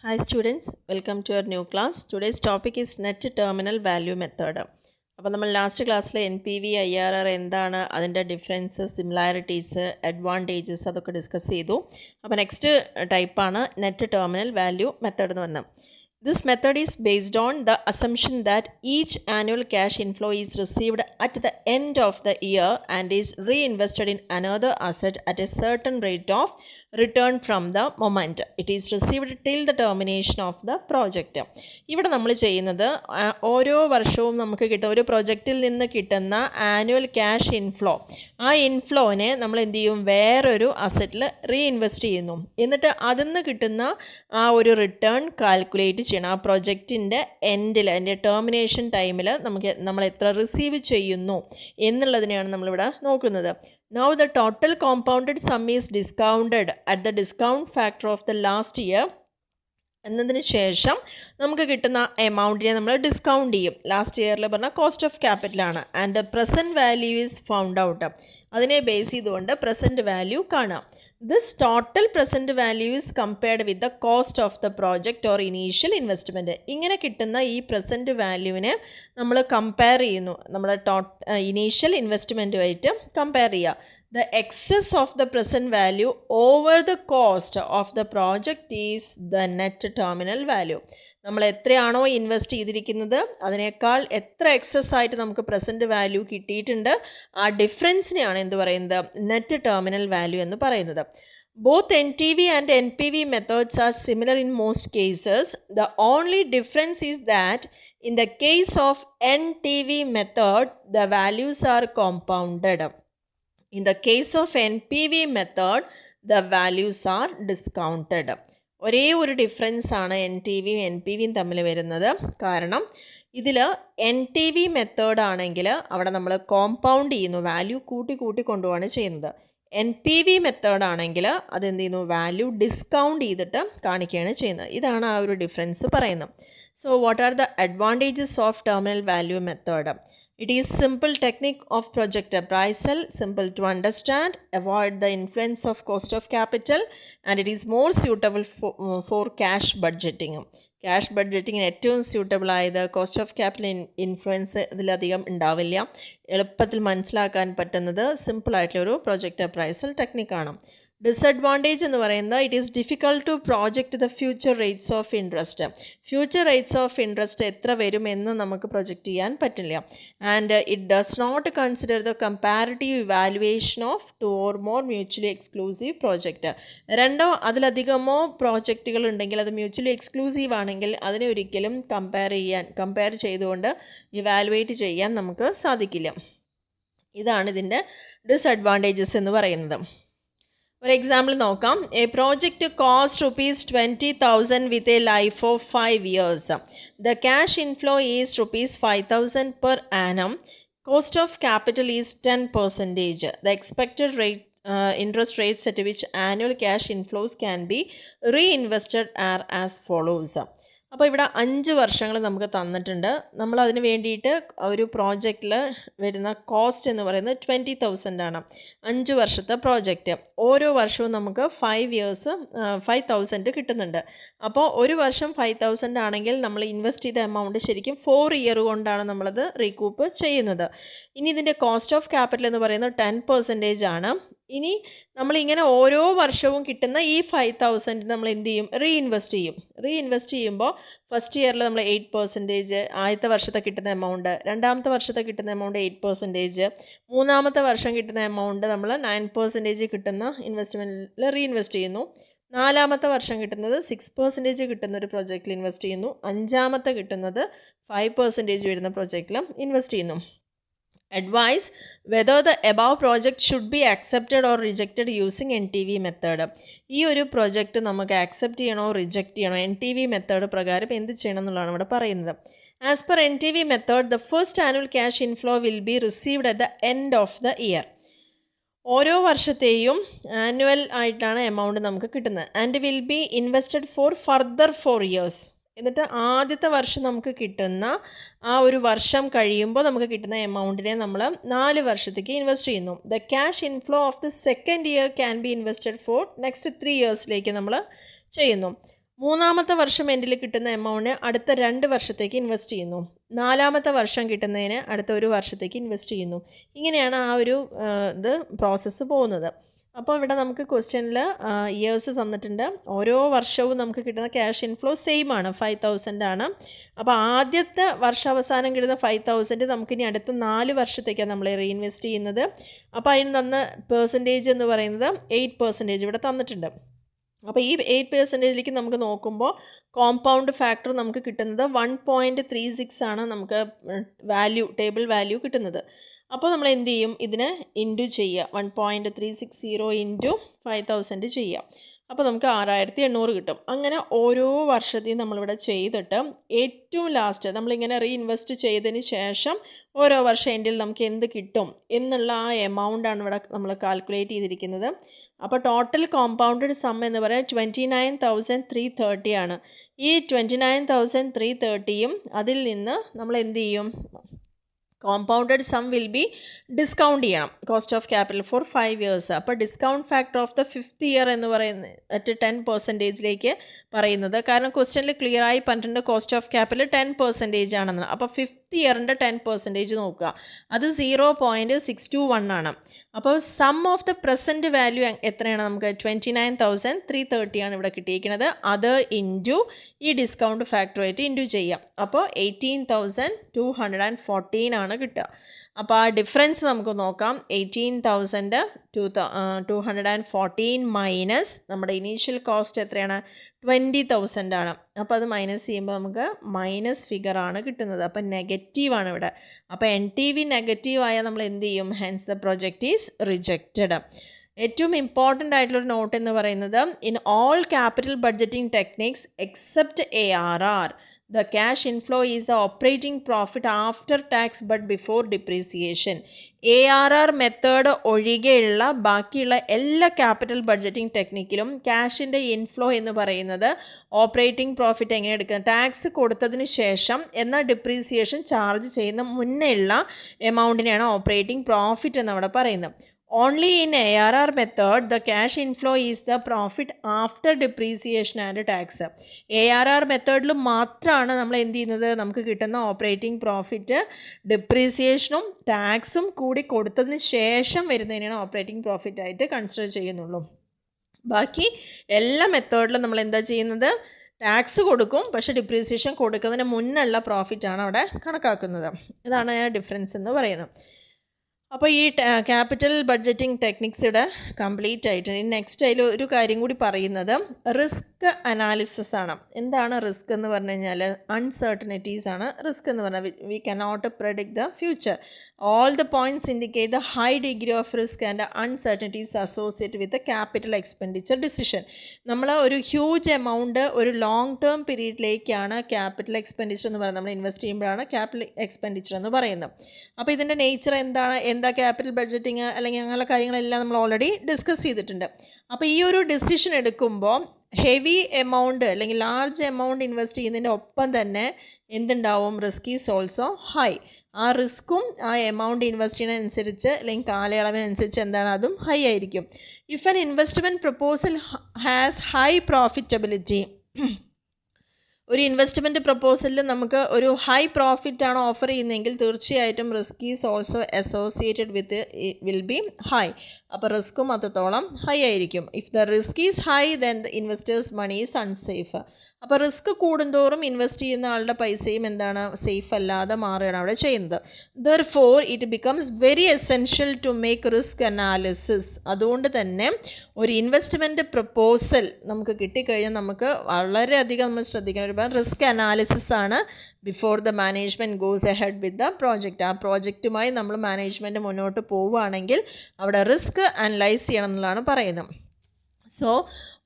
Hi students, welcome to our new class. Today's topic is net terminal value method. അപ്പോൾ നമ്മൾ last ക്ലാസ്സിൽ NPV, IRR എന്താണ്, അതിൻ്റെ difference, similarities, advantages അതൊക്കെ discuss ചെയ്തു. അപ്പോൾ നെക്സ്റ്റ് ടൈപ്പാണ് നെറ്റ് ടെർമിനൽ വാല്യൂ മെത്തേഡ് എന്ന് പറഞ്ഞത്. This method is based on the assumption that each annual cash inflow is received at the end of the year and is reinvested in another asset at a certain rate of return from the moment it is received till the termination of the project. ഇവിടെ നമ്മൾ ചെയ്യുന്നത് ഓരോ വർഷവും നമുക്ക് കിട്ടുന്ന ഒരു പ്രൊജക്റ്റിൽ നിന്ന് കിട്ടുന്ന ആനുവൽ ക്യാഷ് ഇൻഫ്ലോ, ആ ഇൻഫ്ലോനെ നമ്മൾ എന്ത് ചെയ്യും, വേറൊരു അസറ്റിൽ റീഇൻവെസ്റ്റ് ചെയ്യുന്നു. എന്നിട്ട് അതിൽ നിന്ന് കിട്ടുന്ന ആ ഒരു റിട്ടേൺ കാൽക്കുലേറ്റ് ചെയ്യണം. ആ പ്രൊജക്റ്റിൻ്റെ എൻഡിൽ, അതിൻ്റെ ടെർമിനേഷൻ ടൈമിൽ നമ്മൾ എത്ര റിസീവ് ചെയ്യുന്നു എന്നുള്ളതിനെയാണ് നമ്മളിവിടെ നോക്കുന്നത്. Now the total compounded sum is discounted at the discount factor of the last year. എന്നതിന് ശേഷം നമുക്ക് കിട്ടുന്ന എമൗണ്ടിനെ നമ്മൾ ഡിസ്കൗണ്ട് ചെയ്യും. ലാസ്റ്റ് ഇയറിൽ പറഞ്ഞാൽ കോസ്റ്റ് ഓഫ് ക്യാപിറ്റലാണ്. And the present value is found out. അതിനെ ബേസ് ചെയ്തുകൊണ്ട് പ്രസൻറ്റ് വാല്യൂ കാണാം. This total present value is compared with the cost of the project or initial investment. ഇങ്ങനെ കിട്ടുന്ന ഈ പ്രസൻറ്റ് വാല്യൂവിനെ നമ്മൾ കമ്പയർ ചെയ്യുന്നു, നമ്മുടെ ഇനീഷ്യൽ ഇൻവെസ്റ്റ്മെൻറ്റുമായിട്ട് കമ്പയർ ചെയ്യുക. The excess of the present value over the cost of the project is the net terminal value. നമ്മൾ എത്രയാണോ ഇൻവെസ്റ്റ് ചെയ്തിരിക്കുന്നത് അതിനേക്കാൾ എത്ര എക്സസ് ആയിട്ട് നമുക്ക് പ്രസൻറ്റ് വാല്യൂ കിട്ടിയിട്ടുണ്ട്, ആ ഡിഫറൻസിനെയാണ് എന്ത് പറയുന്നത്, നെറ്റ് ടെർമിനൽ വാല്യൂ എന്ന് പറയുന്നത്. Both NTV and NPV methods are similar in most cases. The only difference is that in the case of NTV method, the values are compounded. In the case of NPV method, the values are discounted. ഒരേ ഒരു difference ആണ് NTVയും NPVയും തമ്മിൽ വരുന്നത്. കാരണം ഇതിൽ NTV method ആണെങ്കിൽ അവിടെ നമ്മൾ കോമ്പൗണ്ട് ചെയ്യുന്നു, വാല്യൂ കൂട്ടി കൊണ്ടുപോവാണ് ചെയ്യുന്നത്. NPV മെത്തേഡ് ആണെങ്കിൽ അതെന്ത് ചെയ്യുന്നു, വാല്യൂ ഡിസ്കൗണ്ട് ചെയ്തിട്ട് കാണിക്കുകയാണ് ചെയ്യുന്നത്. ഇതാണ് ആ ഒരു ഡിഫറൻസ് പറയുന്നത്. So what are the advantages of terminal value method? It is simple technique of project appraisal, simple to understand, avoid the influence of cost of capital, and it is more suitable for cash budgeting. Cash ബഡ്ജറ്റിങ്ങിന് ഏറ്റവും suitable ആയത് cost of capital influence ഇതിലധികം ഉണ്ടാവില്ല. എളുപ്പത്തിൽ മനസ്സിലാക്കാൻ പറ്റുന്നത് സിമ്പിളായിട്ടുള്ളൊരു project appraisal ടെക്നിക്കാണ്. Disadvantage എന്ന് പറയുന്നത് it is difficult to project the future rates of interest. Future rates of interest എത്ര വരുമെന്ന് നമുക്ക് പ്രൊജക്റ്റ് ചെയ്യാൻ പറ്റില്ല. And it does not consider the comparative evaluation of two or more mutually exclusive project. രണ്ടോ അതിലധികമോ പ്രോജക്റ്റുകൾ ഉണ്ടെങ്കിൽ അത് മ്യൂച്വലി എക്സ്ക്ലൂസീവ് ആണെങ്കിൽ അതിനെ ഒരിക്കലും കമ്പയർ ചെയ്തുകൊണ്ട് ഇവാലുവേറ്റ് ചെയ്യാൻ നമുക്ക് സാധിക്കില്ല. ഇതാണ് ഇതിൻ്റെ ഡിസഡ്വാൻറ്റേജസ് എന്ന് പറയുന്നത്. ഒരു എക്സാമ്പിൾ നോക്കാം. A project cost ₹20,000 with a life of 5 years. The cash inflow is ₹5,000 per annum. Cost of capital is 10%. The expected rate interest rates at which annual cash inflows can be reinvested are as follows. അപ്പോൾ ഇവിടെ 5 വർഷങ്ങൾ നമുക്ക് തന്നിട്ടുണ്ട്. നമ്മൾ അതിന് വേണ്ടിയിട്ട് ഒരു പ്രോജക്റ്റിൽ വരുന്ന കോസ്റ്റ് എന്ന് പറയുന്നത് 20,000 ആണ്. 5 വർഷത്തെ പ്രോജക്റ്റ്. ഓരോ വർഷവും നമുക്ക് 5,000 കിട്ടുന്നുണ്ട്. അപ്പോൾ ഒരു വർഷം 5,000 ആണെങ്കിൽ നമ്മൾ ഇൻവെസ്റ്റ് ചെയ്ത എമൗണ്ട് ശരിക്കും 4 ഇയർ കൊണ്ടാണ് നമ്മളത് റീകൂപ്പ് ചെയ്യുന്നത്. ഇനി ഇതിൻ്റെ കോസ്റ്റ് ഓഫ് ക്യാപിറ്റൽ എന്ന് പറയുന്നത് 10% ആണ്. ഇനി നമ്മളിങ്ങനെ ഓരോ വർഷവും കിട്ടുന്ന ഈ 5,000 നമ്മൾ എന്ത് ചെയ്യും, റീഇൻവെസ്റ്റ് ചെയ്യുമ്പോൾ ഫസ്റ്റ് ഇയറിൽ നമ്മൾ 8%, ആദ്യത്തെ വർഷത്തെ കിട്ടുന്ന എമൗണ്ട്, രണ്ടാമത്തെ വർഷത്തെ കിട്ടുന്ന എമൗണ്ട് 8%, മൂന്നാമത്തെ വർഷം കിട്ടുന്ന എമൗണ്ട് നമ്മൾ 9% കിട്ടുന്ന ഇൻവെസ്റ്റ്മെൻറ്റിൽ റീഇൻവെസ്റ്റ് ചെയ്യുന്നു. നാലാമത്തെ വർഷം കിട്ടുന്നത് 6% കിട്ടുന്ന ഒരു പ്രൊജക്റ്റിൽ ഇൻവെസ്റ്റ് ചെയ്യുന്നു. അഞ്ചാമത്തെ കിട്ടുന്നത് 5% വരുന്ന പ്രൊജക്റ്റിൽ ഇൻവെസ്റ്റ് ചെയ്യുന്നു. Advise whether the above project should be accepted or rejected using NTV method. ഈ ഒരു പ്രൊജക്റ്റ് നമുക്ക് ആക്സെപ്റ്റ് ചെയ്യണോ റിജക്റ്റ് ചെയ്യണോ, NTV മെത്തേഡ് പ്രകാരം എന്ത് ചെയ്യണം എന്നുള്ളതാണ് ഇവിടെ പറയുന്നത്. As per NTV method the first annual cash inflow will be received at the end of the year. ഓരോ വർഷത്തെയും ആനുവൽ ആയിട്ടാണ് എമൗണ്ട് നമുക്ക് കിട്ടുന്നത്. And will be invested four further 4 years. എന്നിട്ട് ആദ്യത്തെ വർഷം നമുക്ക് കിട്ടുന്ന ആ ഒരു വർഷം കഴിയുമ്പോൾ നമുക്ക് കിട്ടുന്ന എമൗണ്ടിനെ നമ്മൾ 4 വർഷത്തേക്ക് ഇൻവെസ്റ്റ് ചെയ്യുന്നു. The cash inflow of the second year can be invested for next 3 yearsലേക്ക് നമ്മൾ ചെയ്യുന്നു. മൂന്നാമത്തെ വർഷം എൻഡിൽ കിട്ടുന്ന എമൗണ്ട് അടുത്ത 2 വർഷത്തേക്ക് ഇൻവെസ്റ്റ് ചെയ്യുന്നു. നാലാമത്തെ വർഷം കിട്ടുന്നതിന് അടുത്ത 1 വർഷത്തേക്ക് ഇൻവെസ്റ്റ് ചെയ്യുന്നു. ഇങ്ങനെയാണ് ആ ഒരു പ്രോസസ്സ് പോകുന്നത്. അപ്പോൾ ഇവിടെ നമുക്ക് ക്വസ്റ്റ്യനിൽ ഇയേഴ്സ് തന്നിട്ടുണ്ട്. ഓരോ വർഷവും നമുക്ക് കിട്ടുന്ന ക്യാഷ് ഇൻഫ്ലോ സെയിം ആണ്, 5,000 ആണ്. അപ്പോൾ ആദ്യത്തെ വർഷാവസാനം കിട്ടുന്ന 5,000 നമുക്കിനി അടുത്ത 4 വർഷത്തേക്കാണ് നമ്മൾ റീഇൻവെസ്റ്റ് ചെയ്യുന്നത്. അപ്പോൾ അതിന് തന്ന പെർസെൻറ്റേജ് എന്ന് പറയുന്നത് 8% ഇവിടെ തന്നിട്ടുണ്ട്. അപ്പോൾ ഈ 8%ലേക്ക് നമുക്ക് നോക്കുമ്പോൾ കോമ്പൗണ്ട് ഫാക്ടർ നമുക്ക് കിട്ടുന്നത് 1.36 ആണ് നമുക്ക് ടേബിൾ വാല്യൂ കിട്ടുന്നത്. അപ്പോൾ നമ്മൾ എന്ത് ചെയ്യും, ഇതിനെ ഇൻറ്റു ചെയ്യുക, 1.360 ഇൻറ്റു 5,000 ചെയ്യുക. അപ്പോൾ നമുക്ക് 6,800 കിട്ടും. അങ്ങനെ ഓരോ വർഷത്തെയും നമ്മളിവിടെ ചെയ്തിട്ട് ഏറ്റവും ലാസ്റ്റ് നമ്മളിങ്ങനെ റീഇൻവെസ്റ്റ് ചെയ്തതിന് ശേഷം ഓരോ വർഷം എൻഡിൽ നമുക്ക് എന്ത് കിട്ടും എന്നുള്ള ആ എമൗണ്ടാണ് ഇവിടെ നമ്മൾ കാൽക്കുലേറ്റ് ചെയ്തിരിക്കുന്നത്. അപ്പോൾ ടോട്ടൽ കോമ്പൗണ്ടഡ് സം എന്ന് പറയാൻ 29,330 ആണ്. ഈ 29,330യും അതിൽ നിന്ന് നമ്മൾ എന്ത് ചെയ്യും, compounded sum will be discount ചെയ്യണം, cost of capital for 5 years. അപ്പോൾ discount factor of the 5th year എന്ന് പറയുന്നത് അറ്റ് 10%ലേക്ക് പറയുന്നത്. കാരണം ക്വസ്റ്റ്യനിൽ ക്ലിയർ ആയി പറഞ്ഞിട്ടുണ്ട് കോസ്റ്റ് ഓഫ് ക്യാപിറ്റൽ 10% ആണെന്ന്. അപ്പോൾ 5th yearൻ്റെ 10% നോക്കുക, അത് 0.621 ആണ്. അപ്പോൾ sum of the present value എത്രയാണ്, നമുക്ക് 29,330 ആണ് ഇവിടെ കിട്ടിയിരിക്കുന്നത്. അത് ഇൻറ്റു ഈ ഡിസ്കൗണ്ട് ഫാക്ടറായിട്ട് ഇൻറ്റു ചെയ്യാം. അപ്പോൾ 18,214 ആണ് കിട്ടുക. അപ്പോൾ ആ ഡിഫറൻസ് നമുക്ക് നോക്കാം. 18,214 മൈനസ് നമ്മുടെ ഇനീഷ്യൽ കോസ്റ്റ് എത്രയാണ്, 20,000 ആണ്. അപ്പോൾ അത് മൈനസ് ചെയ്യുമ്പോൾ നമുക്ക് മൈനസ് ഫിഗറാണ് കിട്ടുന്നത്. അപ്പോൾ നെഗറ്റീവാണ് ഇവിടെ. അപ്പോൾ NTV നെഗറ്റീവ് ആയാൽ നമ്മൾ എന്ത് ചെയ്യും, hence the project is rejected. ഏറ്റവും ഇമ്പോർട്ടൻ്റ് ആയിട്ടുള്ളൊരു നോട്ട് എന്ന് പറയുന്നത്, in all capital budgeting techniques except ARR the cash inflow is the operating profit after tax but before depreciation. ARR method ഒഴികെയുള്ള ബാക്കിയുള്ള എല്ലാ ക്യാപിറ്റൽ ബഡ്ജറ്റിംഗ് ടെക്നിക്കിലും ക്യാഷിൻ്റെ ഇൻഫ്ലോ എന്ന് പറയുന്നത് operating profit എങ്ങനെ എടുക്കുന്നത്, ടാക്സ് കൊടുത്തതിന് ശേഷം എന്നാൽ ഡിപ്രീസിയേഷൻ ചാർജ് ചെയ്യുന്ന മുന്നേ ഉള്ള എമൗണ്ടിനെയാണ് ഓപ്പറേറ്റിംഗ് പ്രോഫിറ്റ് എന്നവിടെ പറയുന്നത്. Only in ARR method the cash inflow is the profit after depreciation and tax. ARR മെത്തേഡിൽ മാത്രമാണ് നമ്മൾ എന്ത് ചെയ്യുന്നത്, നമുക്ക് കിട്ടുന്ന ഓപ്പറേറ്റിംഗ് പ്രോഫിറ്റ് ഡിപ്രീസിയേഷനും ടാക്സും കൂടി കൊടുത്തതിന് ശേഷം വരുന്നതിനാണ് ഓപ്പറേറ്റിംഗ് പ്രോഫിറ്റ് ആയിട്ട് കൺസിഡർ ചെയ്യുന്നുള്ളൂ. ബാക്കി എല്ലാ മെത്തേഡിലും നമ്മൾ എന്താ ചെയ്യുന്നത്, ടാക്സ് കൊടുക്കും, പക്ഷേ ഡിപ്രീസിയേഷൻ കൊടുക്കുന്നതിന് മുന്നുള്ള പ്രോഫിറ്റാണ് അവിടെ കണക്കാക്കുന്നത്. ഇതാണ് ഡിഫറൻസ് എന്ന് പറയുന്നത്. അപ്പോൾ ഈ ക്യാപിറ്റൽ ബഡ്ജറ്റിംഗ് ടെക്നിക്സ് ഇവിടെ കംപ്ലീറ്റ് ആയിട്ടുണ്ട്. നെക്സ്റ്റ് അതിൽ ഒരു കാര്യം കൂടി പറയുന്നത് റിസ്ക് അനാലിസിസ് ആണ്. എന്താണ് റിസ്ക് എന്ന് പറഞ്ഞു കഴിഞ്ഞാൽ, അൺസർട്ടനിറ്റീസ് ആണ് റിസ്ക് എന്ന് പറഞ്ഞാൽ. We cannot predict the future. All the points indicate the high degree of risk and uncertainties associated with the capital expenditure decision. നമ്മൾ ഒരു ഹ്യൂജ് എമൗണ്ട് ഒരു ലോങ് ടേം പീരീഡിലേക്കാണ് ക്യാപിറ്റൽ എക്സ്പെൻഡിച്ചർ എന്ന് പറയുന്നത്. നമ്മൾ ഇൻവെസ്റ്റ് ചെയ്യുമ്പോഴാണ് ക്യാപിറ്റൽ എക്സ്പെൻഡിച്ചർ എന്ന് പറയുന്നത്. അപ്പോൾ ഇതിൻ്റെ നേച്ചർ എന്താണ്, എന്താ ക്യാപിറ്റൽ ബഡ്ജറ്റിങ് അല്ലെങ്കിൽ അങ്ങനെയുള്ള കാര്യങ്ങളെല്ലാം നമ്മൾ ഓൾറെഡി ഡിസ്കസ് ചെയ്തിട്ടുണ്ട്. അപ്പോൾ ഈ ഒരു ഡിസിഷൻ എടുക്കുമ്പോൾ ഹെവി എമൗണ്ട് അല്ലെങ്കിൽ ലാർജ് എമൗണ്ട് ഇൻവെസ്റ്റ് ചെയ്യുന്നതിൻ്റെ ഒപ്പം തന്നെ എന്തുണ്ടാവും, റിസ്ക് ഈസ് ഓൾസോ ഹൈ. ആ റിസ്ക്കും ആ എമൗണ്ട് ഇൻവെസ്റ്റ് ചെയ്യുന്നതനുസരിച്ച് അല്ലെങ്കിൽ കാലയളവിനനുസരിച്ച് എന്താണ്, അതും ഹൈ ആയിരിക്കും. If an investment proposal has high profitability, ഒരു ഇൻവെസ്റ്റ്മെൻറ്റ് പ്രപ്പോസലിൽ നമുക്ക് ഒരു ഹൈ പ്രോഫിറ്റാണ് ഓഫർ ചെയ്യുന്നതെങ്കിൽ തീർച്ചയായിട്ടും risk is also associated with will be high. അപ്പോൾ റിസ്ക്കും അത്രത്തോളം ഹൈ ആയിരിക്കും. If the risk is high then the investors money is unsafe. അപ്പോൾ റിസ്ക് കൂടുന്തോറും ഇൻവെസ്റ്റ് ചെയ്യുന്ന ആളുടെ പൈസയും എന്താണ്, സേഫ് അല്ലാതെ മാറുകയാണ് അവിടെ ചെയ്യുന്നത്. Therefore it becomes very essential to make risk analysis. അതുകൊണ്ട് തന്നെ ഒരു ഇൻവെസ്റ്റ്മെൻറ്റ് പ്രപ്പോസൽ നമുക്ക് കിട്ടിക്കഴിഞ്ഞാൽ നമുക്ക് വളരെയധികം നമ്മൾ ശ്രദ്ധിക്കണം. ഒരുപാട് റിസ്ക് അനാലിസിസ് ആണ് before the management goes ahead with the project. ആ പ്രോജക്റ്റുമായി നമ്മൾ മാനേജ്മെൻറ്റ് മുന്നോട്ട് പോവുകയാണെങ്കിൽ അവിടെ റിസ്ക് അനലൈസ് ചെയ്യണം എന്നുള്ളതാണ് പറയുന്നത്. So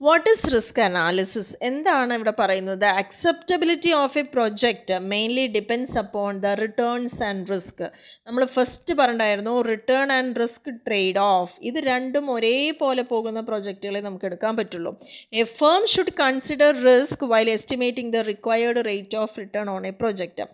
what is risk analysis? എന്താണ് ഇവിടെ പറയുന്നത്? Acceptability of a project mainly depends upon the returns and risk. നമ്മൾ ഫസ്റ്റ് പറഞ്ഞിട്ടുണ്ടായിരുന്നു return and risk trade off. ഇത് രണ്ടും ഒരേപോലെ പോകുന്ന പ്രൊജക്റ്റുകളെ നമുക്ക് എടുക്കാൻ പറ്റുള്ളൂ. A firm should consider risk while estimating the required rate of return on A project.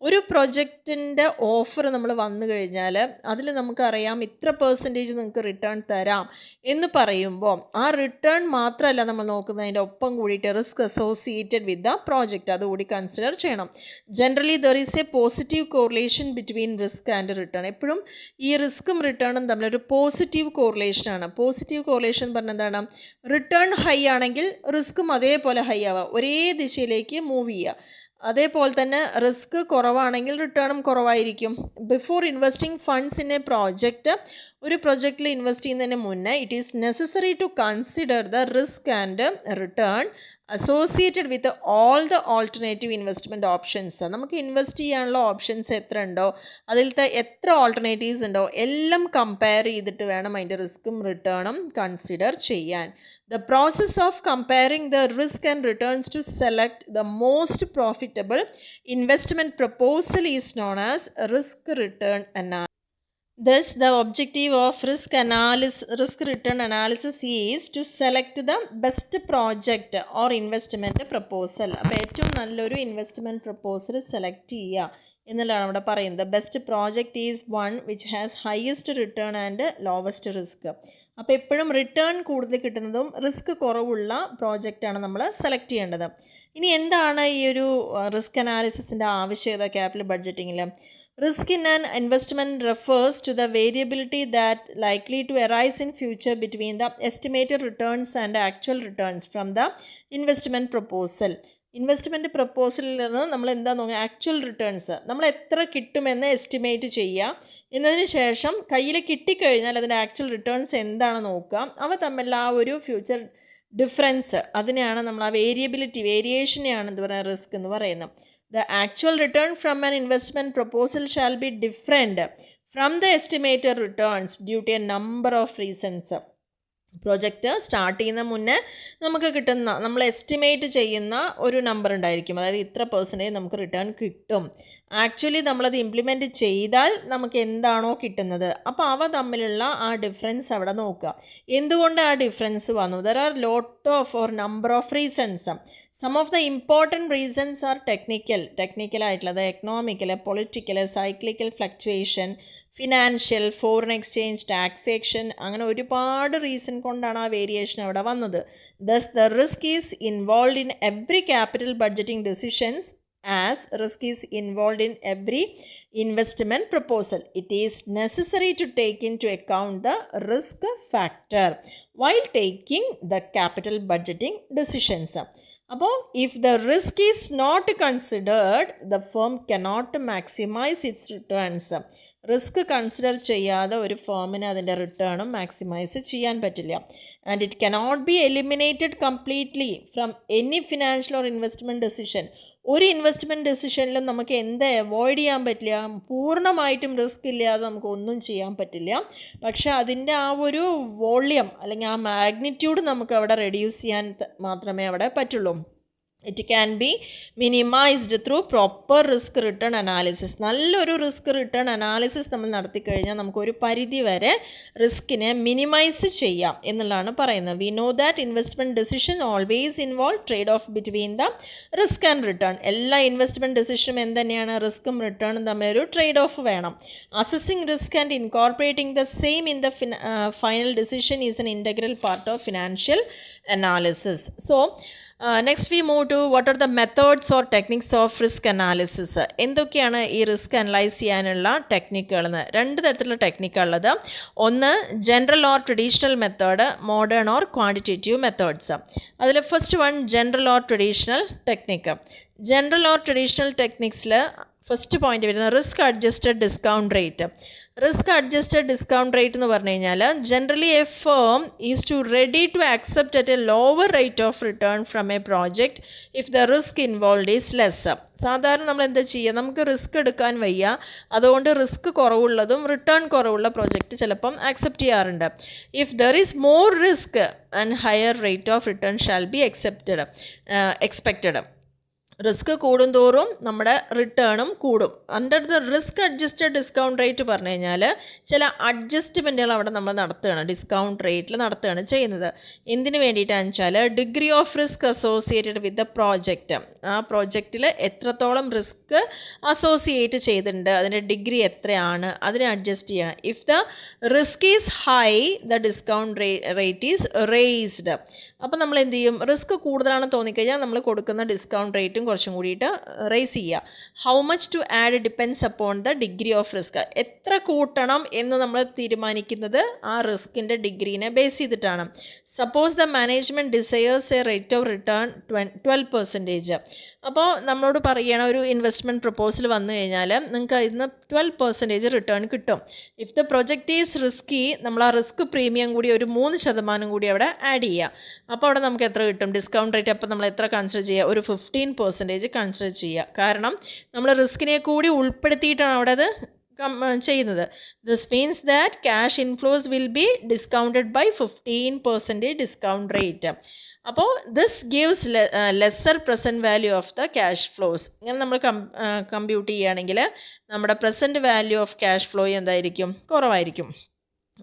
ഒരു പ്രൊജക്റ്റിൻ്റെ ഓഫർ നമ്മൾ വന്നു കഴിഞ്ഞാൽ അതിൽ നമുക്കറിയാം ഇത്ര പെർസെൻറ്റേജ് നിങ്ങൾക്ക് റിട്ടേൺ തരാം എന്ന് പറയുമ്പോൾ ആ റിട്ടേൺ മാത്രമല്ല മാത്രമല്ല നമ്മൾ നോക്കുന്നതിൻ്റെ ഒപ്പം കൂടിയിട്ട് risk associated with the project അതുകൂടി കൺസിഡർ ചെയ്യണം. Generally there is A positive correlation between risk and return. എപ്പോഴും ഈ റിസ്ക്കും റിട്ടേണും തമ്മിലൊരു പോസിറ്റീവ് കോറിലേഷനാണ്. പോസിറ്റീവ് കോറിലേഷൻ പറഞ്ഞാൽ എന്താണ്? റിട്ടേൺ ഹൈ ആണെങ്കിൽ റിസ്ക്കും അതേപോലെ ഹൈ ആവാം, ഒരേ ദിശയിലേക്ക് മൂവ് ചെയ്യുക. അതേപോലെ തന്നെ റിസ്ക് കുറവാണെങ്കിൽ റിട്ടേണും കുറവായിരിക്കും. Before investing funds in a project, ഒരു പ്രൊജക്റ്റിൽ ഇൻവെസ്റ്റ് ചെയ്യുന്നതിന് മുന്നേ it is necessary to consider the risk and return associated with all the alternative investment options. നമുക്ക് ഇൻവെസ്റ്റ് ചെയ്യാനുള്ള ഓപ്ഷൻസ് എത്ര ഉണ്ടോ, അതിലത്തെ എത്ര ഓൾട്ടർനേറ്റീവ്സ് ഉണ്ടോ എല്ലാം കമ്പയർ ചെയ്തിട്ട് വേണം അതിൻ്റെ റിസ്ക്കും റിട്ടേണും കൺസിഡർ ചെയ്യാൻ. The process of comparing the risk and returns to select the most profitable investment proposal is known as risk-return analysis. Thus, the objective of risk-return analysis is to select the best project or investment proposal. അപ്പോൾ ഏറ്റവും നല്ലൊരു investment proposal select ചെയ്യുക എന്നുള്ളതാണ് ഇവിടെ പറയുന്നത്. The best project is one which has highest return and lowest risk. അപ്പോൾ എപ്പോഴും return കൂടുതൽ കിട്ടുന്നതും റിസ്ക് കുറവുള്ള പ്രോജക്റ്റാണ് നമ്മൾ സെലക്ട് ചെയ്യേണ്ടത്. ഇനി എന്താണ് ഈ ഒരു റിസ്ക് അനാലിസിസിൻ്റെ ആവശ്യകത ക്യാപിറ്റൽ ബഡ്ജറ്റിങ്ങിൽ? Risk in an investment refers to the variability that likely to arise in future between the estimated returns and actual returns from the investment proposal. Investment പ്രപ്പോസലിൽ നിന്ന് നമ്മൾ എന്താ നോക്കുക? ആക്ച്വൽ റിട്ടേൺസ് നമ്മൾ എത്ര കിട്ടുമെന്ന് എസ്റ്റിമേറ്റ് ചെയ്യുക. എന്നതിന് ശേഷം കയ്യിൽ കിട്ടിക്കഴിഞ്ഞാൽ അതിൻ്റെ ആക്ച്വൽ റിട്ടേൺസ് എന്താണ് നോക്കുക. അവ തമ്മിലുള്ള ആ ഒരു ഫ്യൂച്ചർ ഡിഫറൻസ്, അതിനെയാണ് നമ്മൾ ആ വേരിയേഷനെയാണ് എന്ത് പറയുക? റിസ്ക് എന്ന് പറയുന്നത്. The actual return from an investment proposal shall be different from the estimated returns due to a number of reasons. Project start ചെയ്യുന്ന മുന്നേ നമുക്ക് കിട്ടുന്ന, നമ്മൾ എസ്റ്റിമേറ്റ് ചെയ്യുന്ന ഒരു നമ്പർ ഉണ്ടായിരിക്കും, അതായത് ഇത്ര % നമുക്ക് റിട്ടേൺ കിട്ടും. ആക്ച്വലി നമ്മളത് ഇംപ്ലിമെൻറ്റ് ചെയ്താൽ നമുക്ക് എന്താണോ കിട്ടുന്നത്, അപ്പോൾ അവ തമ്മിലുള്ള ആ ഡിഫറൻസ് അവിടെ നോക്കുക. എന്തുകൊണ്ട് ആ ഡിഫറൻസ് വന്നു? There are lot of or number of reasons. Some of the important reasons are ടെക്നിക്കലായിട്ടുള്ളത്, economical, political, cyclical fluctuation, financial, foreign exchange, taxation, അങ്ങനെ ഒരുപാട് റീസൺ കൊണ്ടാണ് ആ വേരിയേഷൻ അവിടെ വന്നത്. Thus the risk is involve in every capital budgeting decisions as risk is involved in every investment proposal. It is necessary to take into account the risk factor while taking the capital budgeting decisions. അപ്പോൾ if the risk is not considered, the firm cannot maximize its returns. Risk consider ചെയ്യാതെ ഒരു ഫേമിന് അതിൻ്റെ റിട്ടേണും maximise ചെയ്യാൻ പറ്റില്ല. And it cannot be eliminated completely from any financial or investment decision. ഒരു investment ഡെസിഷനിലും നമുക്ക് എന്താ avoid ചെയ്യാൻ പറ്റില്ല? പൂർണ്ണമായിട്ടും റിസ്ക് ഇല്ലാതെ നമുക്ക് ഒന്നും ചെയ്യാൻ പറ്റില്ല. പക്ഷേ അതിൻ്റെ ആ ഒരു വോള്യം അല്ലെങ്കിൽ ആ മാഗ്നിറ്റ്യൂഡ് നമുക്ക് അവിടെ റെഡ്യൂസ് ചെയ്യാൻ മാത്രമേ അവിടെ പറ്റുള്ളൂ. It can be minimised through proper risk return analysis. നല്ലൊരു റിസ്ക് റിട്ടേൺ അനാലിസിസ് നമ്മൾ നടത്തിക്കഴിഞ്ഞാൽ നമുക്കൊരു പരിധി വരെ റിസ്കിനെ മിനിമൈസ് ചെയ്യാം എന്നുള്ളതാണ് പറയുന്നത്. We know that investment decision always involve trade off between the risk and return. എല്ലാ ഇൻവെസ്റ്റ്മെൻറ്റ് ഡിസിഷനും എന്തുതന്നെയാണ്? റിസ്ക്കും റിട്ടേണും തമ്മിൽ ഒരു ട്രേഡ് ഓഫ് വേണം. Assessing risk and incorporating the same in the final decision is an integral part of financial analysis. So next we move to what are the methods or techniques of risk analysis. എന്തൊക്കെയാണ് ഈ risk analyse ചെയ്യാനുള്ള ടെക്നിക്കുകളെന്ന്? 2 തരത്തിലുള്ള ടെക്നിക്കുള്ളത്. ഒന്ന് general or traditional method, modern or quantitative methods. അതിൽ first one general or traditional technique. General or traditional ടെക്നിക്സിൽ first point വരുന്നത് risk adjusted discount rate. Risk adjusted discount rate എന്ന് പറഞ്ഞു കഴിഞ്ഞാൽ generally a firm is to ready to accept at a lower rate of return from a project if the risk involve is less. സാധാരണ നമ്മൾ എന്താ ചെയ്യുക? നമുക്ക് risk എടുക്കാൻ വയ്യ, അതുകൊണ്ട് റിസ്ക് കുറവുള്ളതും റിട്ടേൺ കുറവുള്ള പ്രോജക്റ്റ് ചിലപ്പം ആക്സെപ്റ്റ് ചെയ്യാറുണ്ട്. If there is more risk and higher rate of return shall be expected. Risk കൂടുന്തോറും നമ്മുടെ റിട്ടേണും കൂടും. Under the risk adjusted discount rate പറഞ്ഞു കഴിഞ്ഞാൽ ചില അഡ്ജസ്റ്റ്മെൻറ്റുകൾ അവിടെ നമ്മൾ നടത്തുകയാണ്, ഡിസ്കൗണ്ട് റേറ്റിൽ നടത്തുകയാണ് ചെയ്യുന്നത്. എന്തിനു വേണ്ടിയിട്ടാണെന്ന് വെച്ചാൽ degree of risk associated with the project. ആ പ്രോജക്റ്റിൽ എത്രത്തോളം റിസ്ക് അസോസിയേറ്റ് ചെയ്തിട്ടുണ്ട്, അതിൻ്റെ ഡിഗ്രി എത്രയാണ്, അതിനെ അഡ്ജസ്റ്റ് ചെയ്യണം. If the risk is high the discount rate is raised. അപ്പോൾ നമ്മൾ എന്ത് ചെയ്യും, റിസ്ക് കൂടുതലാണെന്ന് തോന്നിക്കഴിഞ്ഞാൽ നമ്മൾ കൊടുക്കുന്ന ഡിസ്കൗണ്ട് റേറ്റും കുറച്ചും കൂടിയിട്ട് റേസ് ചെയ്യുക. How much to add depends upon the degree of risk. എത്ര കൂട്ടണം എന്ന് നമ്മൾ തീരുമാനിക്കുന്നത് ആ റിസ്കിൻ്റെ ഡിഗ്രീനെ ബേസ് ചെയ്തിട്ടാണ്. Suppose the management desires a rate of return 12%. അപ്പോൾ നമ്മളോട് പറയുകയാണ് ഒരു ഇൻവെസ്റ്റ്മെൻറ്റ് പ്രപ്പോസൽ വന്നു കഴിഞ്ഞാൽ നിങ്ങൾക്ക് ഇന്ന് 12% റിട്ടേൺ കിട്ടും. If the project is risky, നമ്മൾ ആ റിസ്ക് പ്രീമിയം കൂടി ഒരു 3% കൂടി അവിടെ ആഡ് ചെയ്യുക. അപ്പോൾ അവിടെ നമുക്ക് എത്ര കിട്ടും ഡിസ്കൗണ്ട് റേറ്റ്? അപ്പോൾ നമ്മൾ എത്ര കൺസിഡർ ചെയ്യുക? ഒരു 15% കൺസിഡർ ചെയ്യുക. കാരണം നമ്മൾ റിസ്കിനെ കൂടി ഉൾപ്പെടുത്തിയിട്ടാണ് അവിടെ അത് ചെയ്യുന്നത്. This means that cash inflows will be discounted by 15% discount rate. അപ്പോൾ this gives lesser present value of the cash flows. ഇങ്ങനെ നമ്മൾ കമ്പ്യൂട്ട് ചെയ്യുകയാണെങ്കിൽ നമ്മുടെ present value of cash flow എന്തായിരിക്കും? കുറവായിരിക്കും.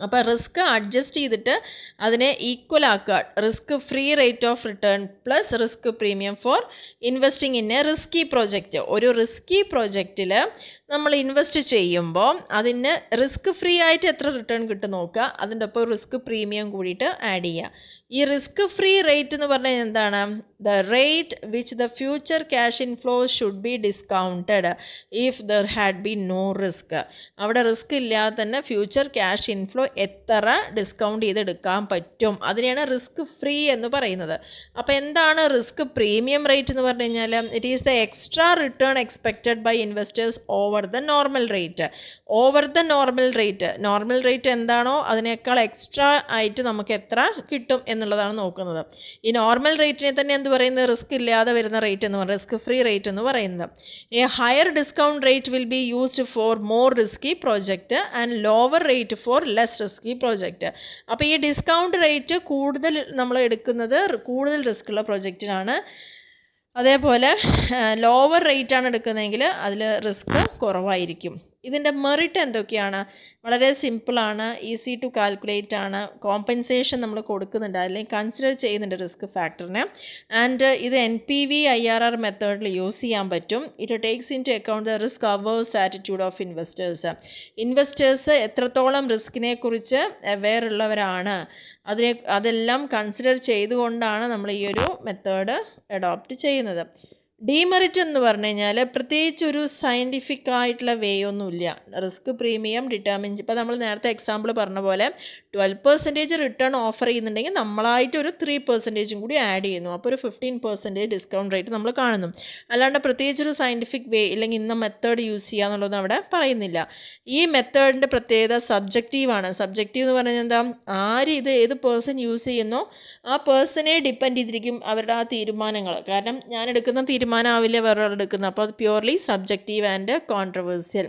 അപ്പോൾ റിസ്ക് അഡ്ജസ്റ്റ് ചെയ്തിട്ട് അതിനെ ഈക്വൽ ആക്കുക. Risk free rate of return plus risk premium for investing in a risky project. ഒരു റിസ്കി പ്രോജക്റ്റിൽ നമ്മൾ ഇൻവെസ്റ്റ് ചെയ്യുമ്പോൾ അതിന് റിസ്ക് ഫ്രീ ആയിട്ട് എത്ര റിട്ടേൺ കിട്ടും നോക്കുക, അതിൻ്റെ ഒപ്പം റിസ്ക് പ്രീമിയം കൂടിയിട്ട് ആഡ് ചെയ്യുക. ഈ റിസ്ക് ഫ്രീ റേറ്റ് എന്ന് പറഞ്ഞാൽ എന്താണ്? The rate which the future cash inflow should be discounted if there had be no risk. അവിടെ റിസ്ക് ഇല്ലാതെ തന്നെ ഫ്യൂച്ചർ ക്യാഷ് ഇൻഫ്ലോ എത്ര ഡിസ്കൗണ്ട് ചെയ്തെടുക്കാൻ പറ്റും, അതിനെയാണ് റിസ്ക് ഫ്രീ എന്ന് പറയുന്നത്. അപ്പോൾ എന്താണ് റിസ്ക് പ്രീമിയം റേറ്റ് എന്ന് പറഞ്ഞു കഴിഞ്ഞാൽ? It is the extra return expected by investors over the normal rate. Over the normal rate, normal rate എന്താണോ അതിനേക്കാൾ എക്സ്ട്രാ ആയിട്ട് നമുക്ക് എത്ര കിട്ടും എന്നുള്ളതാണ് നോക്കുന്നത്. ഈ നോർമൽ റേറ്റിനെ തന്നെ എന്ത് പറയുന്നത്? റിസ്ക് ഇല്ലാതെ വരുന്ന റേറ്റ് എന്ന് പറയുന്നത് റിസ്ക് ഫ്രീ റേറ്റ് എന്ന് പറയുന്നത്. A higher discount rate will be used for more risky project and lower rate for less risky project. അപ്പോൾ ഈ ഡിസ്കൗണ്ട് റേറ്റ് കൂടുതൽ നമ്മൾ എടുക്കുന്നത് കൂടുതൽ റിസ്ക് ഉള്ള പ്രോജക്റ്റിനാണ്. അതേപോലെ ലോവർ റേറ്റാണ് എടുക്കുന്നതെങ്കിൽ അതിൽ റിസ്ക് കുറവായിരിക്കും. ഇതിൻ്റെ മെറിറ്റ് എന്തൊക്കെയാണ്? വളരെ സിമ്പിളാണ്, ഈസി ടു കാൽക്കുലേറ്റ് ആണ്. കോമ്പൻസേഷൻ നമ്മൾ കൊടുക്കുന്നുണ്ട്, അല്ലെങ്കിൽ കൺസിഡർ ചെയ്യുന്നുണ്ട് റിസ്ക് ഫാക്ടറിനെ. ആൻഡ് ഇത് NPV IRR മെത്തേഡിൽ യൂസ് ചെയ്യാൻ പറ്റും. It takes into account the risk averse attitude of investors. Investors എത്രത്തോളം റിസ്കിനെ കുറിച്ച് അവെയർ ഉള്ളവരാണ്, അതെല്ലാം കൺസിഡർ ചെയ്തുകൊണ്ടാണ് നമ്മൾ ഈ ഒരു മെത്തേഡ് അഡോപ്റ്റ് ചെയ്യുന്നത്. ഡീമെറിറ്റ് എന്ന് പറഞ്ഞു കഴിഞ്ഞാൽ പ്രത്യേകിച്ച് ഒരു സയൻറ്റിഫിക് ആയിട്ടുള്ള വേ ഒന്നുമില്ല. റിസ്ക് പ്രീമിയം ഡിറ്റർമിൻ, ഇപ്പോൾ നമ്മൾ നേരത്തെ എക്സാമ്പിൾ പറഞ്ഞ പോലെ 12% റിട്ടേൺ ഓഫർ ചെയ്യുന്നുണ്ടെങ്കിൽ നമ്മളായിട്ട് ഒരു 3% കൂടി ആഡ് ചെയ്യുന്നു. അപ്പോൾ ഒരു 15% ഡിസ്കൗണ്ട് റേറ്റ് നമ്മൾ കാണുന്നു. അല്ലാണ്ട് പ്രത്യേകിച്ചൊരു സയൻറ്റിഫിക് വേ ഇല്ലെങ്കിൽ ഇന്ന മെത്തേഡ് യൂസ് ചെയ്യുക എന്നുള്ളതൊന്നും അവിടെ പറയുന്നില്ല. ഈ മെത്തേഡിൻ്റെ പ്രത്യേകത സബ്ജക്റ്റീവാണ്. സബ്ജക്റ്റീവ് എന്ന് പറഞ്ഞാൽ എന്താ? ആര് ഇത് ഏത് പേഴ്സൺ യൂസ് ചെയ്യുന്നോ ആ പേഴ്സണെ ഡിപ്പെൻഡ് ചെയ്തിരിക്കും അവരുടെ ആ തീരുമാനങ്ങൾ. കാരണം ഞാൻ എടുക്കുന്ന തീരുമാനമാവില്ല വേറൊരാൾ എടുക്കുന്നത്. അപ്പോൾ അത് പ്യുവർലി സബ്ജക്റ്റീവ് ആൻഡ് കോൺട്രവേഴ്സ്യൽ.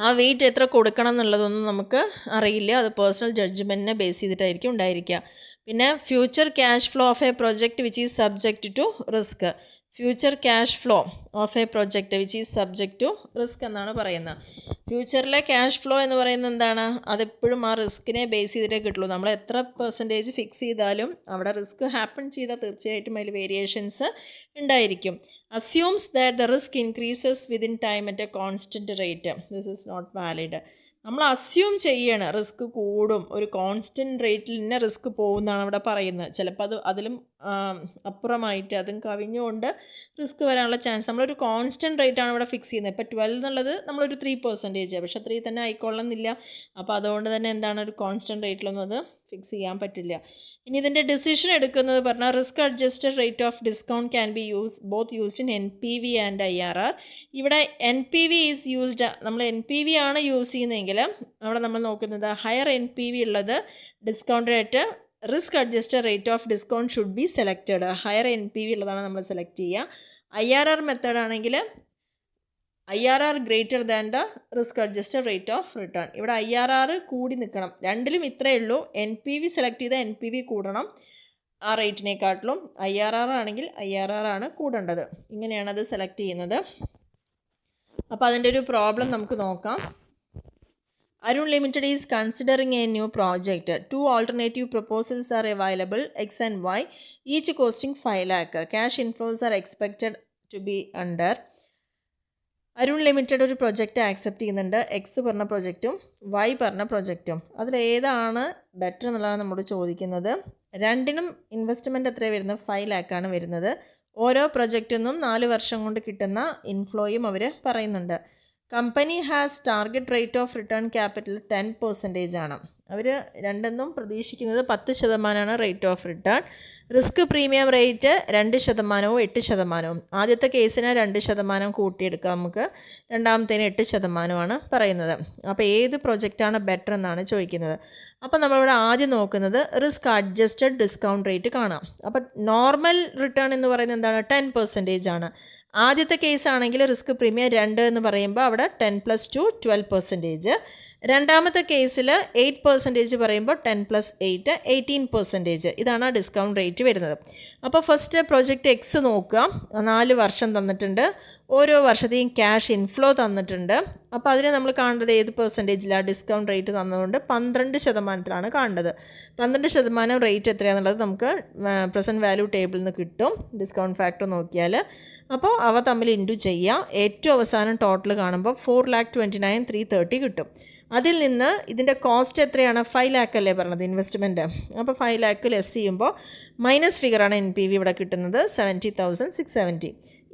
ആ വെയിറ്റ് എത്ര കൊടുക്കണം എന്നുള്ളതൊന്നും നമുക്ക് അറിയില്ല. അത് പേഴ്സണൽ ജഡ്ജ്മെൻറ്റിനെ ബേസ് ചെയ്തിട്ടായിരിക്കും ഉണ്ടായിരിക്കുക. പിന്നെ future cash flow of a project which is subject to risk. Future cash flow of a project which is subject to risk എന്നാണ് പറയുന്നത്. ഫ്യൂച്ചറിലെ ക്യാഷ് ഫ്ലോ എന്ന് പറയുന്നത് എന്താണ്? അതെപ്പോഴും ആ റിസ്കിനെ ബേസ് ചെയ്തിട്ടേ കിട്ടുള്ളൂ. നമ്മൾ എത്ര പെർസെൻറ്റേജ് ഫിക്സ് ചെയ്താലും അവിടെ റിസ്ക് ഹാപ്പൺ ചെയ്താൽ തീർച്ചയായിട്ടും അതിൽ വേരിയേഷൻസ് ഉണ്ടായിരിക്കും. Assumes that the risk increases within time at a constant rate. This is not valid. നമ്മൾ അസ്യൂം ചെയ്യാണ് റിസ്ക് കൂടും, ഒരു കോൺസ്റ്റൻറ്റ് റേറ്റിൽ തന്നെ റിസ്ക് പോകുന്നതാണ് അവിടെ പറയുന്നത്. ചിലപ്പോൾ അത് അതിലും അപ്പുറമായിട്ട് അതും കവിഞ്ഞുകൊണ്ട് റിസ്ക് വരാനുള്ള ചാൻസ്. നമ്മളൊരു കോൺസ്റ്റൻറ്റ് റേറ്റാണ് ഇവിടെ ഫിക്സ് ചെയ്യുന്നത്. ഇപ്പോൾ 12 എന്നുള്ളത് നമ്മളൊരു 3%, പക്ഷേ 3 തന്നെ ആയിക്കൊള്ളുന്നില്ല. അപ്പോൾ അതുകൊണ്ട് തന്നെ എന്താണ്, ഒരു കോൺസ്റ്റൻറ്റ് റേറ്റിലൊന്നും അത് ഫിക്സ് ചെയ്യാൻ പറ്റില്ല. ഇനി ഇതിൻ്റെ ഡിസിഷൻ എടുക്കുന്നത് പറഞ്ഞാൽ risk adjusted rate of discount can be both used in NPV and IRR. ഇവിടെ NPV ഈസ് യൂസ്ഡ്, നമ്മൾ NPV ആണ് യൂസ് ചെയ്യുന്നതെങ്കിൽ അവിടെ നമ്മൾ നോക്കുന്നത് ഹയർ NPV ഉള്ളത് discount rate risk adjusted rate of discount should be selected. Higher NPV ഉള്ളതാണ് നമ്മൾ സെലക്ട് ചെയ്യുക. IRR മെത്തേഡ് ആണെങ്കിൽ IRR greater than the risk adjusted rate of return. ഇവിടെ IRR കൂടി നിൽക്കണം. രണ്ടിലും ഇത്രയേ ഉള്ളൂ. NPV സെലക്ട് ചെയ്താൽ NPV കൂടണം ആ റേറ്റിനെക്കാട്ടിലും. IRR ആണെങ്കിൽ IRR ആണ് കൂടേണ്ടത്. ഇങ്ങനെയാണ് അത് സെലക്ട് ചെയ്യുന്നത്. അപ്പോൾ അതിൻ്റെ ഒരു പ്രോബ്ലം നമുക്ക് നോക്കാം. Arun Limited is considering a new project. 2 alternative proposals are available, X and Y, each costing 5 lakh. Cash inflows are expected to be under. Arun limited ഒരു പ്രൊജക്റ്റ് ആക്സെപ്റ്റ് ചെയ്യുന്നുണ്ട്. എക്സ് പറഞ്ഞ പ്രൊജക്റ്റും വൈ പറഞ്ഞ പ്രൊജക്റ്റും. അതിലേതാണ് ബെറ്റർ എന്നുള്ളതാണ് നമ്മോട് ചോദിക്കുന്നത്. രണ്ടിനും ഇൻവെസ്റ്റ്മെൻറ്റ് എത്രയാണ് വരുന്നത്? 5 ലാക്കാണ് വരുന്നത്. ഓരോ പ്രൊജക്റ്റിൽ നിന്നും 4 വർഷം കൊണ്ട് കിട്ടുന്ന ഇൻഫ്ലോയും അവർ പറയുന്നുണ്ട്. Company has target rate of return capital 10% ആണ്. അവർ രണ്ടെന്നും പ്രതീക്ഷിക്കുന്നത് 10% rate of return. Risk premium rate 2%, 8%. ആദ്യത്തെ കേസിന് 2% കൂട്ടിയെടുക്കാം നമുക്ക്, രണ്ടാമത്തേന് 8% പറയുന്നത്. അപ്പോൾ ഏത് പ്രൊജക്റ്റാണ് ബെറ്റർ എന്നാണ് ചോദിക്കുന്നത്. അപ്പോൾ നമ്മളിവിടെ ആദ്യം നോക്കുന്നത് റിസ്ക് അഡ്ജസ്റ്റഡ് ഡിസ്കൗണ്ട് റേറ്റ് കാണാം. അപ്പോൾ നോർമൽ റിട്ടേൺ എന്ന് പറയുന്നത് എന്താണ്? 10% ആണ്. ആദ്യത്തെ കേസാണെങ്കിൽ റിസ്ക് പ്രീമിയം 2 എന്ന് പറയുമ്പോൾ അവിടെ 10 + 2 12%. രണ്ടാമത്തെ കേസിൽ 8% പറയുമ്പോൾ 10 + 8 18%. ഇതാണ് ആ ഡിസ്കൗണ്ട് റേറ്റ് വരുന്നത്. അപ്പോൾ ഫസ്റ്റ് പ്രൊജക്റ്റ് എക്സ് നോക്കുക. 4 വർഷം തന്നിട്ടുണ്ട്, ഓരോ വർഷത്തെയും ക്യാഷ് ഇൻഫ്ലോ തന്നിട്ടുണ്ട്. അപ്പോൾ അതിനെ നമ്മൾ കാണേണ്ടത് ഏത് പെർസെൻറ്റേജിലാണ്? ഡിസ്കൗണ്ട് റേറ്റ് തന്നതുകൊണ്ട് 12%ലാണ് കാണേണ്ടത്. 12% റേറ്റ് എത്രയാണെന്നുള്ളത് നമുക്ക് പ്രസൻറ്റ് വാല്യൂ ടേബിളിൽ നിന്ന് കിട്ടും, ഡിസ്കൗണ്ട് ഫാക്ടർ നോക്കിയാൽ. അപ്പോൾ അവ തമ്മിൽ ഇൻറ്റു ചെയ്യുക. ഏറ്റവും അവസാനം ടോട്ടൽ കാണുമ്പോൾ 4,29,330 കിട്ടും. അതിൽ നിന്ന് ഇതിൻ്റെ കോസ്റ്റ് എത്രയാണ്? 5 ലാക്ക് അല്ലേ പറഞ്ഞത് ഇൻവെസ്റ്റ്മെൻറ്റ്. അപ്പോൾ 5 ലാക്ക് ലെസ് ചെയ്യുമ്പോൾ മൈനസ് ഫിഗറാണ് NPV ഇവിടെ കിട്ടുന്നത്, 70,670.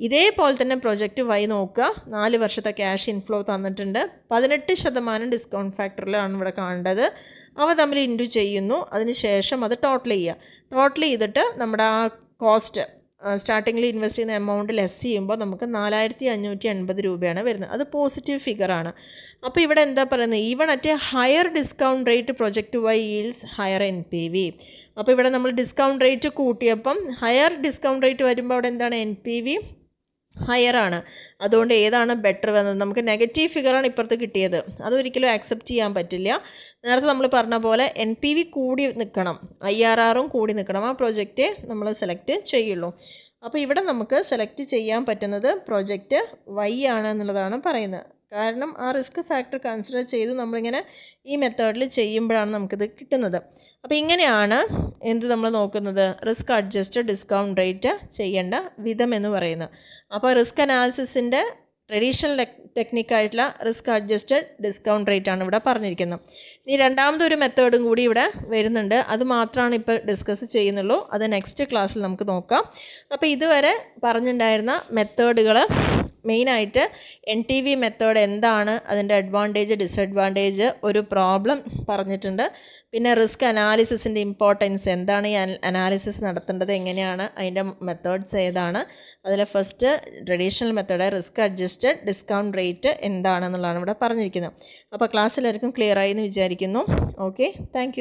ഇതേപോലെ തന്നെ പ്രൊജക്റ്റ് വൈ നോക്കുക. 4 വർഷത്തെ ക്യാഷ് ഇൻഫ്ലോ തന്നിട്ടുണ്ട്, 18% ഡിസ്കൗണ്ട് ഫാക്ടറിലാണ് ഇവിടെ കാണേണ്ടത്. അവ തമ്മിൽ ഇൻറ്റു ചെയ്യുന്നു, അതിന് ശേഷം അത് ടോട്ടൽ ചെയ്യുക. ടോട്ടൽ ചെയ്തിട്ട് നമ്മുടെ ആ കോസ്റ്റ് സ്റ്റാർട്ടിങ്ങിൽ ഇൻവെസ്റ്റ് ചെയ്യുന്ന എമൗണ്ട് ലെസ് ചെയ്യുമ്പോൾ നമുക്ക് 4,580 രൂപയാണ് വരുന്നത്. അത് പോസിറ്റീവ് ഫിഗറാണ്. അപ്പോൾ ഇവിടെ എന്താ പറയുന്നത്? Even at a higher discount rate project yields higher NPV. അപ്പോൾ ഇവിടെ നമ്മൾ ഡിസ്കൗണ്ട് റേറ്റ് കൂട്ടിയപ്പം ഹയർ ഡിസ്കൗണ്ട് റേറ്റ് വരുമ്പോൾ അവിടെ എന്താണ്? NPV ഹയർ ആണ്. അതുകൊണ്ട് ഏതാണ് ബെറ്റർ വന്നത്? നമുക്ക് നെഗറ്റീവ് ഫിഗറാണ് ഇപ്പുറത്ത് കിട്ടിയത്, അതൊരിക്കലും ആക്സെപ്റ്റ് ചെയ്യാൻ പറ്റില്ല. നേരത്തെ നമ്മൾ പറഞ്ഞ പോലെ NPV കൂടി നിൽക്കണം, IRRും കൂടി നിൽക്കണം, ആ പ്രൊജക്റ്റ് നമ്മൾ സെലക്ട് ചെയ്യുള്ളൂ. അപ്പോൾ ഇവിടെ നമുക്ക് സെലക്ട് ചെയ്യാൻ പറ്റുന്നത് പ്രൊജക്റ്റ് വൈ ആണ് എന്നുള്ളതാണ് പറയുന്നത്. കാരണം ആ റിസ്ക് ഫാക്ടർ കൺസിഡർ ചെയ്ത് നമ്മളിങ്ങനെ ഈ മെത്തേഡിൽ ചെയ്യുമ്പോഴാണ് നമുക്കിത് കിട്ടുന്നത്. അപ്പോൾ ഇങ്ങനെയാണ് നമ്മൾ നോക്കുന്നത്, റിസ്ക് അഡ്ജസ്റ്റഡ് ഡിസ്കൗണ്ട് റേറ്റ് ചെയ്യേണ്ട വിധം എന്ന് പറയുന്നത്. അപ്പോൾ റിസ്ക് അനാലിസിസിൻ്റെ ട്രഡീഷണൽ ടെക്നിക്കായിട്ടുള്ള റിസ്ക് അഡ്ജസ്റ്റഡ് ഡിസ്കൗണ്ട് റേറ്റ് ആണ് ഇവിടെ പറഞ്ഞിരിക്കുന്നത്. ഇനി രണ്ടാമതൊരു മെത്തേഡും കൂടി ഇവിടെ വരുന്നുണ്ട്, അത് മാത്രമാണ് ഇപ്പോൾ ഡിസ്കസ് ചെയ്യുന്നുള്ളൂ. അത് നെക്സ്റ്റ് ക്ലാസ്സിൽ നമുക്ക് നോക്കാം. അപ്പോൾ ഇതുവരെ പറഞ്ഞിട്ടുണ്ടായിരുന്ന മെത്തേഡുകൾ മെയിനായിട്ട് NTV മെത്തേഡ് എന്താണ്, അതിൻ്റെ അഡ്വാൻറ്റേജ് ഡിസഡ്വാൻറ്റേജ്, ഒരു പ്രോബ്ലം പറഞ്ഞിട്ടുണ്ട്. പിന്നെ റിസ്ക് അനാലിസിസിൻ്റെ ഇമ്പോർട്ടൻസ് എന്താണ്, ഈ അനാലിസിസ് നടത്തേണ്ടത് എങ്ങനെയാണ്, അതിൻ്റെ മെത്തേഡ്സ് ഏതാണ്. അതിൽ first traditional method risk adjusted discount rate എന്താണെന്നുള്ളതാണ് ഇവിടെ പറഞ്ഞിരിക്കുന്നത്. അപ്പോൾ ക്ലാസ് എല്ലാവർക്കും ക്ലിയർ ആയി എന്ന് വിചാരിക്കുന്നു. Okay, thank